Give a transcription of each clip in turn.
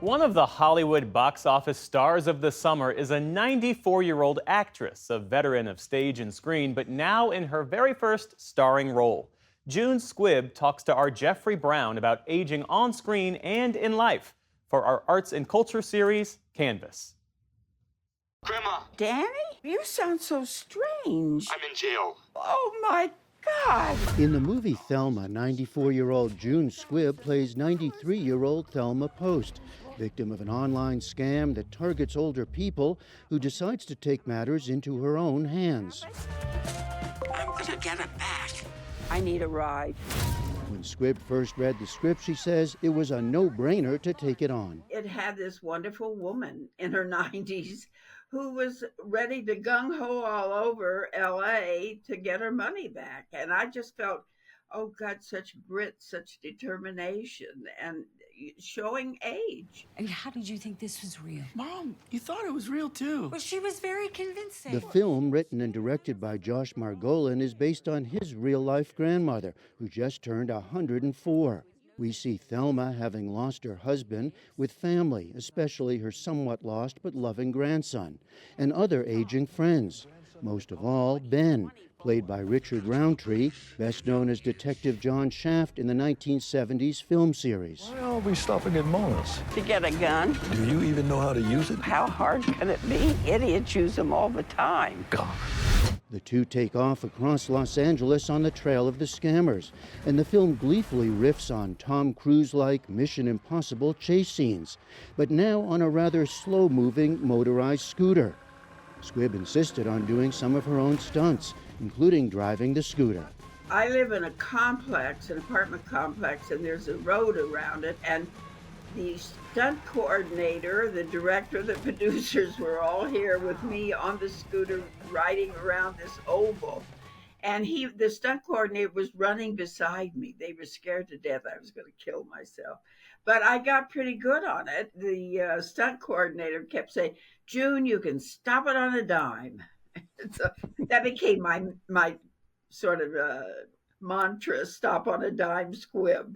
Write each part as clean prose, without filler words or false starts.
One of the Hollywood box office stars of the summer is a 94-year-old actress, a veteran of stage and screen, but now in her very first starring role. June Squibb talks to our Jeffrey Brown about aging on screen and in life for our arts and culture series, Canvas. Grandma! Danny? You sound so strange. I'm in jail. Oh, my God. In the movie Thelma, 94-year-old June Squibb plays 93-year-old Thelma Post, victim of an online scam that targets older people who decides to take matters into her own hands. I'm gonna get it back. I need a ride. When Squibb first read the script, she says it was a no-brainer to take it on. It had this wonderful woman in her 90s who was ready to gung-ho all over LA to get her money back. And I just felt, oh God, such grit, such determination, and showing age. And how did you think this was real? Mom, you thought it was real too. Well, she was very convincing. The film, written and directed by Josh Margolin, is based on his real-life grandmother, who just turned 104. We see Thelma, having lost her husband, with family, especially her somewhat lost but loving grandson, and other aging friends. Most of all, Ben, played by Richard Roundtree, best known as Detective John Shaft in the 1970s film series. Why are we stopping at Mona's? To get a gun. Do you even know how to use it? How hard can it be? Idiots use them all the time. God. The two take off across Los Angeles on the trail of the scammers, and the film gleefully riffs on Tom Cruise-like Mission Impossible chase scenes, but now on a rather slow-moving motorized scooter. Squibb insisted on doing some of her own stunts, including driving the scooter. I live in a complex, an apartment complex, and there's a road around it, and the stunt coordinator, the director, the producers were all here with me on the scooter riding around this oval. And the stunt coordinator was running beside me. They were scared to death I was going to kill myself. But I got pretty good on it. The stunt coordinator kept saying, June, you can stop it on a dime. So that became my sort of mantra, stop on a dime, Squibb.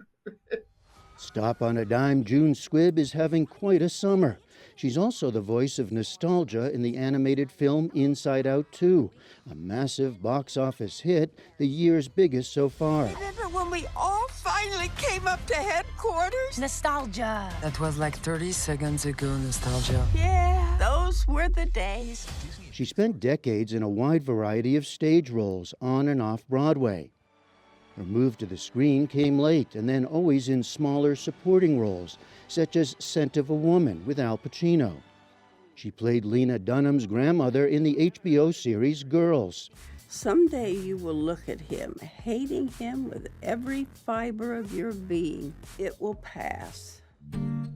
Stop on a dime, June Squibb is having quite a summer. She's also the voice of nostalgia in the animated film Inside Out 2, a massive box office hit, the year's biggest so far. Remember when we all finally came up to headquarters? Nostalgia. That was like 30 seconds ago, nostalgia. Yeah, those were the days. She spent decades in a wide variety of stage roles on and off Broadway. Her move to the screen came late, and then always in smaller supporting roles, such as Scent of a Woman with Al Pacino. She played Lena Dunham's grandmother in the HBO series Girls. Someday you will look at him, hating him with every fiber of your being. It will pass.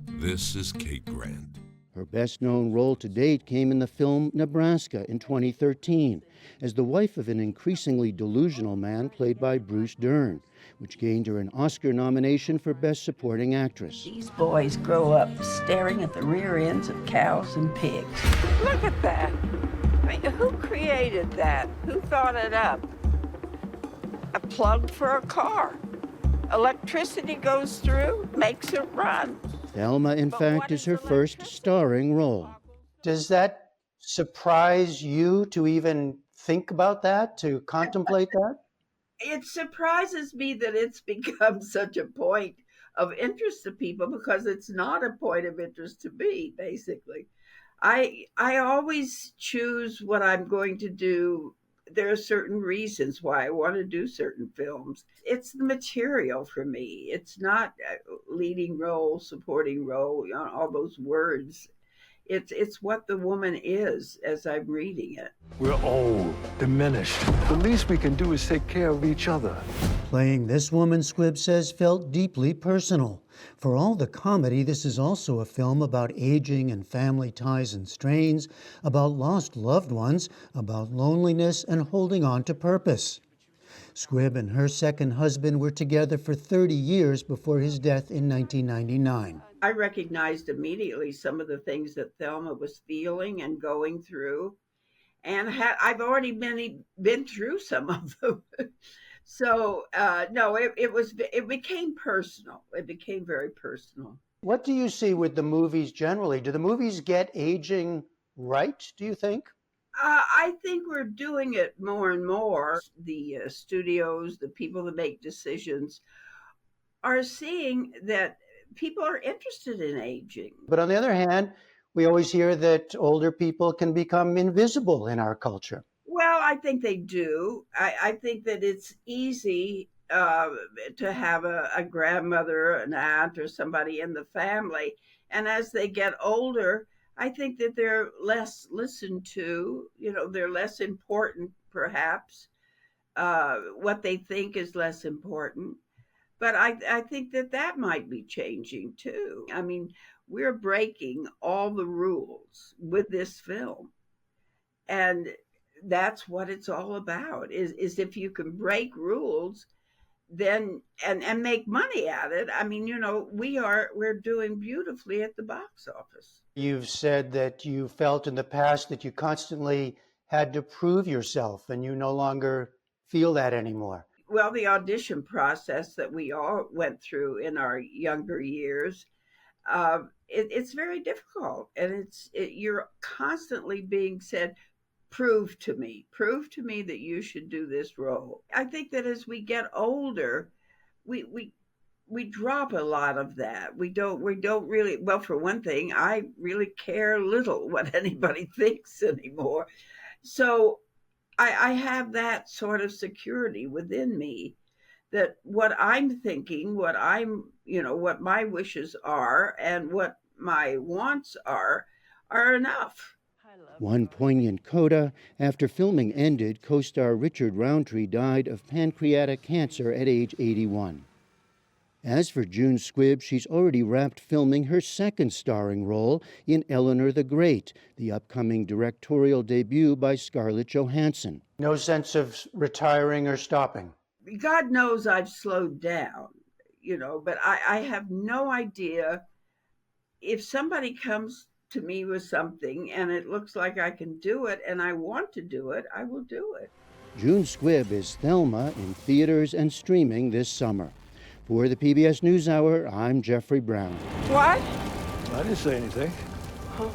This is Kate Grant. Her best-known role to date came in the film Nebraska in 2013, as the wife of an increasingly delusional man played by Bruce Dern, which gained her an Oscar nomination for Best Supporting Actress. These boys grow up staring at the rear ends of cows and pigs. Look at that. I mean, who created that? Who thought it up? A plug for a car. Electricity goes through, makes it run. Thelma, in fact, is her first starring role. Does that surprise you to even think about that, to contemplate that? It surprises me that it's become such a point of interest to people, because it's not a point of interest to me, basically. I always choose what I'm going to do. There are certain reasons why I want to do certain films. It's the material for me. It's not leading role, supporting role, you know, all those words. It's what the woman is as I'm reading it. We're old, diminished. The least we can do is take care of each other. Playing this woman, Squibb says, felt deeply personal. For all the comedy, this is also a film about aging and family ties and strains, about lost loved ones, about loneliness and holding on to purpose. Squibb and her second husband were together for 30 years before his death in 1999. I recognized immediately some of the things that Thelma was feeling and going through, and I've already been through some of them. So no, it became personal. It became very personal. What do you see with the movies generally? Do the movies get aging right, do you think? I think we're doing it more and more. The studios, the people that make decisions, are seeing that people are interested in aging. But on the other hand, we always hear that older people can become invisible in our culture. Well, I think they do. I think that it's easy to have a grandmother, an aunt, or somebody in the family. And as they get older, I think that they're less listened to. You know, they're less important, perhaps. What they think is less important. But I think that that might be changing too. I mean, we're breaking all the rules with this film. And that's what it's all about is if you can break rules then and make money at it. I mean, you know, we're doing beautifully at the box office. You've said that you felt in the past that you constantly had to prove yourself, and you no longer feel that anymore. Well, the audition process that we all went through in our younger years, it's very difficult, and you're constantly being said, prove to me that you should do this role. I think that as we get older, we drop a lot of that. We don't really, well, for one thing, I really care little what anybody thinks anymore. So I have that sort of security within me that what I'm thinking, what my wishes are and what my wants are enough. One poignant coda: after filming ended, co-star Richard Roundtree died of pancreatic cancer at age 81. As for June Squibb, she's already wrapped filming her second starring role in Eleanor the Great, the upcoming directorial debut by Scarlett Johansson. No sense of retiring or stopping. God knows I've slowed down, but I have no idea. If somebody comes to me with something and it looks like I can do it and I want to do it, I will do it. June Squibb is Thelma in theaters and streaming this summer. For the PBS News Hour, I'm Jeffrey Brown. What? I didn't say anything. Huh?